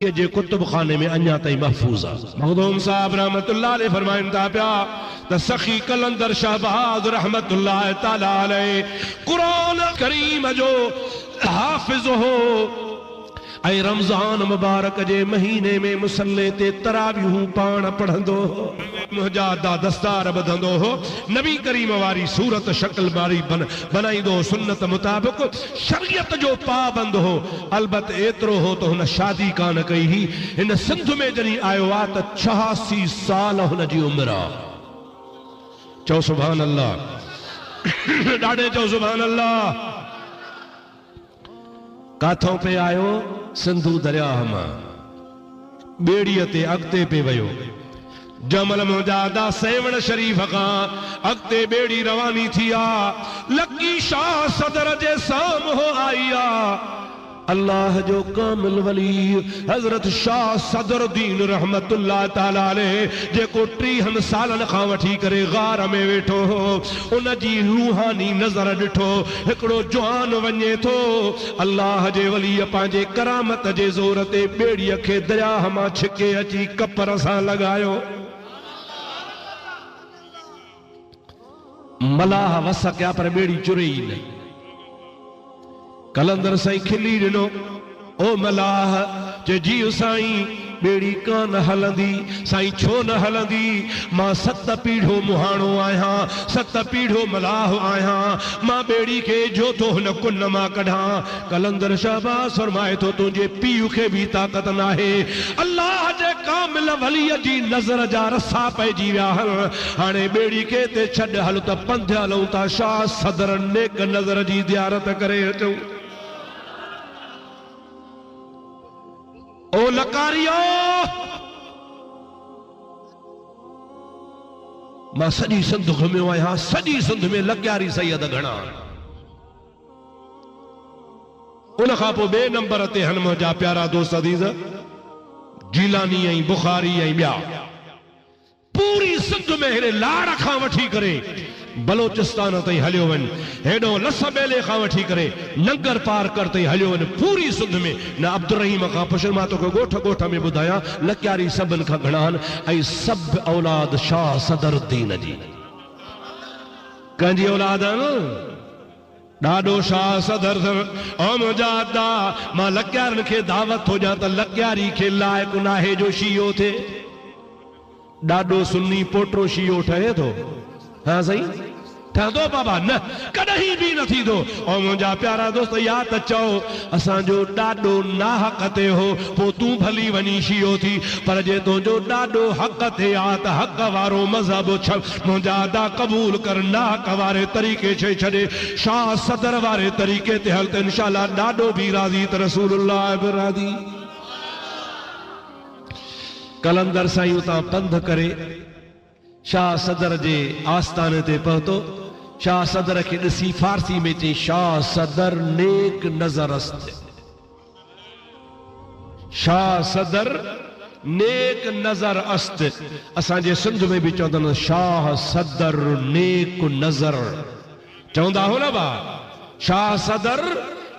یہ جے کتب خانے میں انیا تئی محفوظ ہے۔ مخدوم صاحب رحمت اللہ علیہ فرمائن تا پیا تا سخی قلندر شہباز رحمت اللہ تعالی علیہ قرآن کریم جو حافظ ہو اے رمضان مبارک جے مہینے میں مسلے تے تراویحوں پان پڑھندو ہو، مہجادہ دستار بدھندو ہو، نبی کریم واری صورت شکل باری بنائی دو سنت مطابق شریعت جو پابند ہو، البت ایترو ہو تو ہن شادی کان کئی ہی، ان سندھ میں جنی آئیو آتا 86 سال ہن جی عمرہ۔ چو سبحان اللہ، ڈاڑے چو سبحان اللہ۔ کاتھوں پہ آئیو سندھو دریاہ ماں بیڑیتے اگتے پہ ویو، جمل مجادہ سیون شریف کان اگتے بیڑی روانی تھیا، لکی شاہ صدر جے سام ہو آئیا، اللہ جو کامل ولی حضرت شاہ صدر دین رحمت اللہ تعالیٰ علیہ جے کو 30 سالن خان وٹھی کرے غار میں ویٹھو ہو، ان جی روحانی نظر ڈٹھو ہکڑو جوان ونجے تو اللہ جے ولی پانجے کرامت جے زورتے بیڑی کے دریاہ ماں چھکے اچی کپر سا لگایو، ملاح وسکیا پر بیڑی چرئی نہیں۔ کلندر سائیں کھلی ڈنو او ملاح جے جیو سائیں بیڑی کان ہلندی، سائیں چھو نہ ہلندی، ماں ست پیڑھو مہانو آیاں، ست پیڑھو ملاح آیاں، ماں بیڑی کے جو تو ہن کن ماں کڑھاں۔ کلندر شہباز فرمائے تو تجھے پیو کے بھی طاقت نہ ہے، اللہ جے کامل ولی جی نظر جا رسا پہ جی ویاہل، ہانے بیڑی کے تے چھڑ ہلو تا پندھ ہلو تا شاہ صدر نیک نظر جی دیارت کرے چو۔ او لکاریو ماں سجی سندھ گھمیو آیا، سجی سندھ میں لکیاری سید گھنا، ان خاپو بے نمبر تے ہنم جا پیارا دوست عزیز جیلانی آئیں بخاری آئیں بیا پوری سندھ میں ہنے لاڑ کھاں وٹھی کرے بلوچستان تے ہلیو ون، ہیڈو لسبیلے کھاں وٹھی کرے ننگر پار کرتے ہلیو ون، پوری سندھ میں نہ عبدالرحیم کا پشرماتوں کو گوٹھ گوٹھ میں بدھایا لکیاری سبن کا گھنان ای سب اولاد شاہ صدر دین جی کنجی اولاد نا ڈاڈو شاہ صدر او مجادہ ماں لکیارن کے دعوت ہو جاتا لکیاری کے لائق ناہے جو شیعو تھے ڈاڈو سنی پوٹرو شیعو ٹھہے تو ہاں صحیح ٹھا دو بابا نہ کدہی بھی نہ تھی دو او مجھا پیارا دوست یاد چاہو اساں جو ڈاڈو نا حق تے ہو پو تو بھلی ونی شیعو تھی پر جے تو جو ڈاڈو حق تے آتا حق وارو مذہب چھل مجادہ قبول کر نا حق وارے طریقے چھے چھڑے شاہ صدر وارے طریقے تے حلت انشاءاللہ ڈاڈو بھی راضی تے رسول اللہ بھی راضی۔ کلندر سائیوں تا پندھ کرے شاہ صدر جے آستانے تے پہتو شاہ صدر کے نسی فارسی میں تے شاہ صدر نیک نظر است، شاہ صدر نیک نظر است، اساں جے سندھ میں بھی چوندن شاہ صدر نیک نظر چوندہ ہو نا با شاہ صدر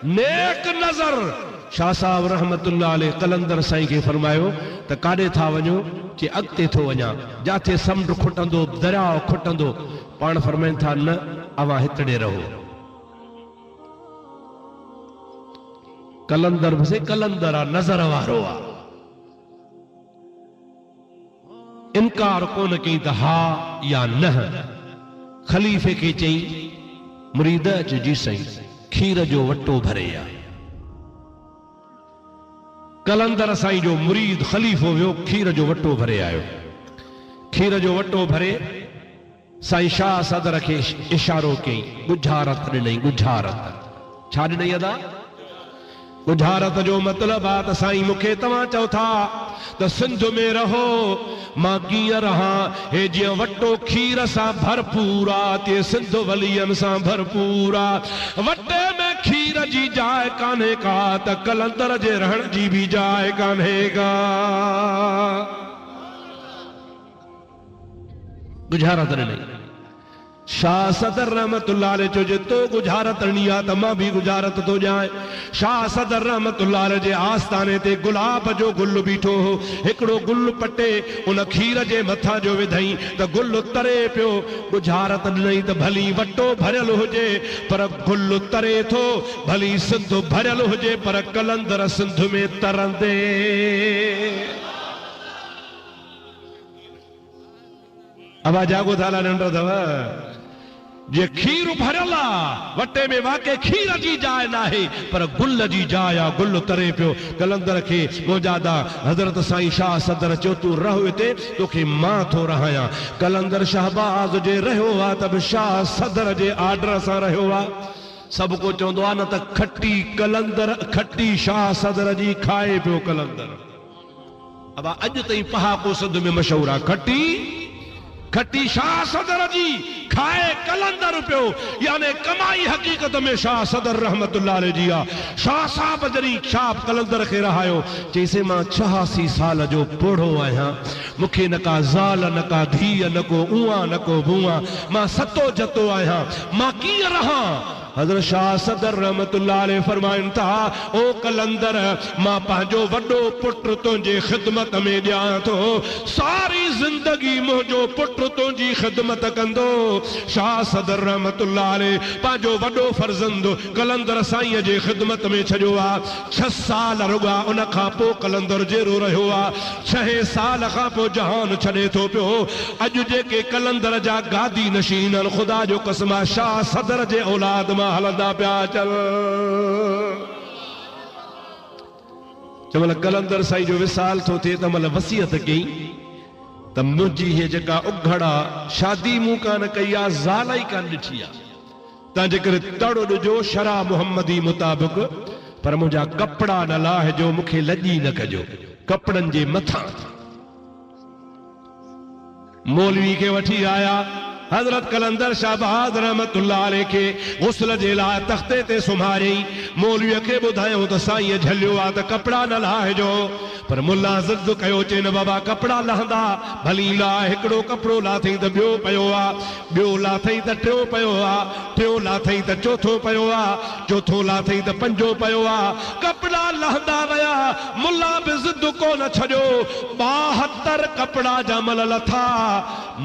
نیک نظر۔ شاہ صاحب رحمت اللہ علیہ قلندر سائیں کے فرمائیو تا کاڑے تھا ونیو کہ اگتے تھو ونیا جاتے سمڈ کھٹندو دریاو کھٹندو پان فرمائن تھا نہ اواں ہتڑے رہو۔ کلندر بسے کلندرہ نظر وارو آ انکار کون کہیں تا ہاں یا نہ خلیفے کے چہیں مریدہ جی سائیں کھیر جو وٹو بھرے یا کلندر سائیں جو مرید خلیف ہوئیو کھیر جو وٹو بھرے آئیو، کھیر جو وٹو بھرے سائیں شاہ صدر کے اشاروں کے گجھارت نہیں گجھارت چھاڑ نہیں ادا گجھارت جو مطلب آتا سائیں مکھے تمہاں چاہو تھا تو سندھ میں رہو ماں کیا رہا ہے جی وٹو کھیر سا بھر پورا تے سندھ ولین سا بھر پورا وٹے میں کھیر جی جائے کانے کا تا کلندر جے رہن جی بھی جائے کانے کا گجھارت نہیں۔ شاہ صدر رحمت اللہ علیہ جو تو گجارت رنی آتا ماں بھی گجارت تو جائے. شاہ صدر رحمت اللہ علیہ جے آستانے تے گلاب جو گل بیٹھو ہو, ہکڑو گل پٹے ان کھیر جے متھا جو ودھائیں تا گل ترے پیو. گجارت نہیں تا بھلی وٹو بھرل ہو جے پر گل ترے تھو, بھلی سندھ بھرل ہو جے پر کلندر سندھ میں ترندے. ابا جاگو تھالا ننڈر دوا جے کھیر بھرلا وٹے میں واقع کھیر جی جائے نہ ہے پر گل جی جایا گل ترے پیو. کلندر کے موجادہ حضرت سائیں شاہ صدر چو تو رہوے تے تو کہ ماں تھو رہایا. کلندر شہباز جے رہو آ تب شاہ صدر جے آڈر سا رہو آ. سب کو چوندو آنا تا کھٹی کلندر کھٹی شاہ صدر جی کھائے پیو کلندر. ابا اج تئی پہا کو سندھ میں مشہورہ کھٹی کھٹی شاہ صدر جی کھائے کلندر پیو. یعنی کمائی حقیقت میں شاہ صدر رحمت اللہ علیہ جی آ. شاہ صاحب جری شاہ کلندر کے رہایو چیسے ماں 86 سال جو پوڑھو آیا مکھے نکا زال نکا دھی نکو اوہاں نکو بھوہاں ماں ستو جتو آیا ماں کی رہا. حضرت شاہ صدر رحمت اللہ علیہ فرمائن تھا او کلندر ماں پانجو وڈو پٹر تنجے خدمت میں دیا تو ساری زندگی مجھو پٹر تنجی خدمت کندو. شاہ صدر رحمت اللہ علیہ پانجو وڈو فرزند کلندر سائیں جے خدمت میں چھجو آ. 6 سال رگا ان کھا پو کلندر جیرو رہو آ. 6 سال کھا پو جہان چھڑے تو پیو. اج جے کے کلندر جا گادی نشینن خدا جو قسمہ شاہ صدر جے اولاد ماں ہلدا پیا چل. جمال کلندر سائی جو وصال تھو تھے تمال وصیت کی تم مجھے ہے جکا اگھڑا شادی موکان کیا زالائی کان لٹھیا تا جکر تڑو جو شرع محمدی مطابق پر مجھا کپڑا نہ لاہ جو مکھے لجی نہ کجو کپڑن جے متھا. مولوی کے وٹھی آیا حضرت کلندر شہباز رحمت اللہ علیہ کے غسل جیلا تختے تے سمھاری. مولوی کے بدھائیں تو سائیں جھلیو آتا کپڑا نہ لائے جو پر ملا زد کہو چین بابا کپڑا لہندا بھلی لا. ہکڑو کپڑو لا تھیں تا بیو پیو آ, بیو لا تھیں تا ٹیو پیو آ, ٹیو لا تھیں تا چوتھو پیو آ, چوتھو لا تھیں تا پنجو پیو آ. کپڑا لہندا ویا ملا بے زد کو نہ چھجو 72 کپڑا جامل لتھا.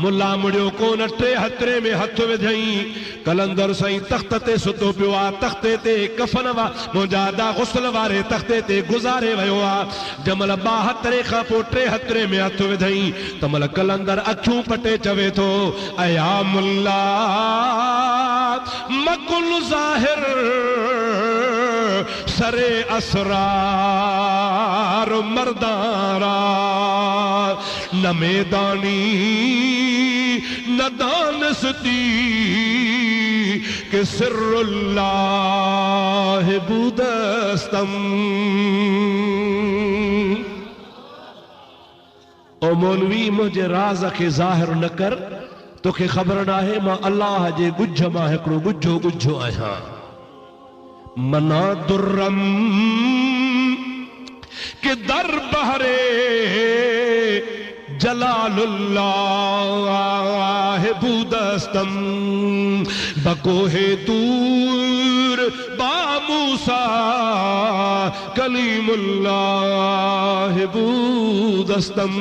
ملا مڑیو کو نہ ٹے ہترے میں ہتھ ودھائیں. کلندر سائیں تخت تے ستو پیو آ, تختے تے کفن وا مجادہ غسل وارے تختے تے گزارے ویو آ. جمل 72 خا پو ٹے ہترے میں ہتھ ودھائیں. تمل کلندر اکھوں پٹے چوے تو ایا ملا مکل ظاہر سرے اسرار مردارا نہ میدانی نہ دانستی کہ سر اللہ بودستم. او مولوی مجھے راز کے ظاہر نہ کر تو کہ خبر نہ ہے ماں اللہ جے گجھ ماں ہکڑو گجھو گجھو آیا. منا درم کہ در بہرے جلال اللہ بودستم بکوہ دور با موسیٰ کلیم اللہ بودستم.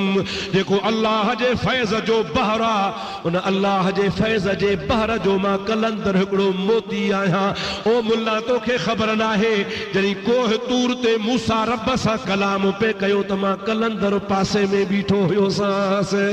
دیکھو اللہ جے فیض جو بہرا ان اللہ جے فیض جے بہر جو ماں کلندر ہکڑو موتی آیا. او ملا تو کے خبر نہ ہے جنی کوہ تور تے موسیٰ رب سا کلام پہ کہو تما کلندر پاسے میں بیٹھو ہوئے سا سے